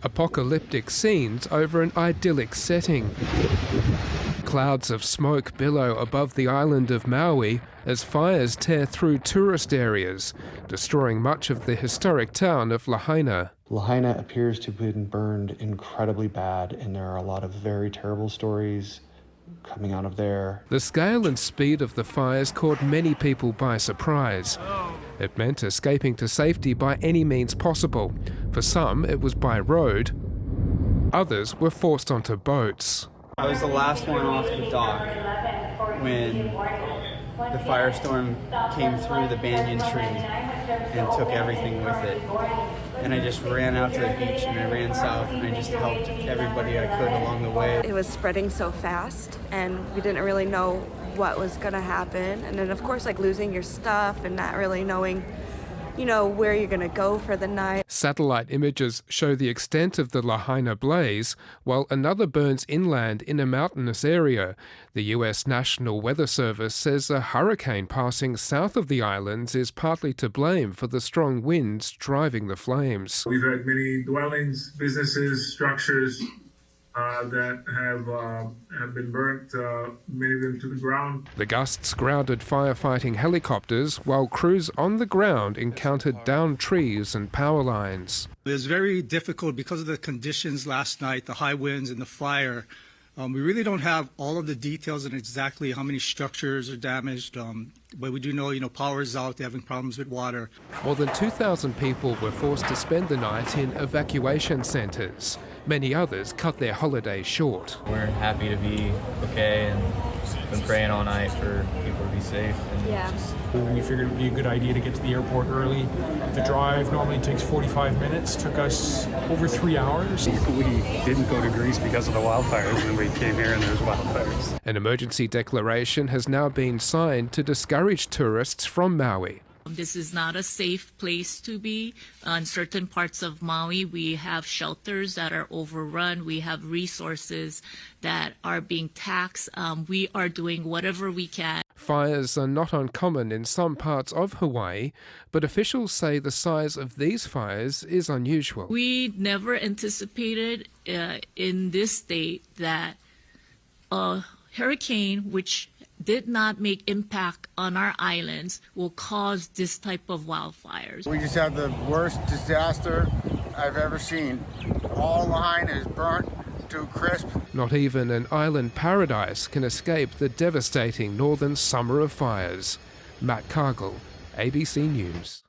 Apocalyptic scenes over an idyllic setting. Clouds of smoke billow above the island of Maui as fires tear through tourist areas, destroying much of the historic town of Lahaina. Lahaina appears to have been burned incredibly bad, and there are a lot of very terrible stories coming out of there. The scale and speed of the fires caught many people by surprise. It meant escaping to safety by any means possible. For some, it was by road. Others were forced onto boats. I was the last one off the dock when the firestorm came through the banyan tree and took everything with it. And I just ran out to the beach and I ran south and I just helped everybody I could along the way. It was spreading so fast and we didn't really know what was going to happen. And then of course like losing your stuff and not really knowing, you know, where you're going to go for the night. Satellite images show the extent of the Lahaina blaze, while another burns inland in a mountainous area. The U.S. National Weather Service says a hurricane passing south of the islands is partly to blame for the strong winds driving the flames. We've had many dwellings, businesses, structures that have been burnt, many of them to the ground. The gusts grounded firefighting helicopters, while crews on the ground encountered downed trees and power lines. It was very difficult because of the conditions last night, the high winds and the fire. We really don't have all of the details on exactly how many structures are damaged, but we do know, power is out, they're having problems with water. More than 2,000 people were forced to spend the night in evacuation centres. Many others cut their holiday short. We're happy to be okay and been praying all night for people to be safe. We figured it would be a good idea to get to the airport early. The drive normally takes 45 minutes, took us over 3 hours. We didn't go to Greece because of the wildfires, and we came here and there's wildfires. An emergency declaration has now been signed to discourage tourists from Maui. This is not a safe place to be. On certain parts of Maui, we have shelters that are overrun. We have resources that are being taxed. We are doing whatever we can. Fires are not uncommon in some parts of Hawaii, but officials say the size of these fires is unusual. We never anticipated in this state that a hurricane, which did not make impact on our islands, will cause this type of wildfires. We just had the worst disaster I've ever seen. All Lahaina is burnt to crisp. Not even an island paradise can escape the devastating northern summer of fires. Matt Cargill, ABC News.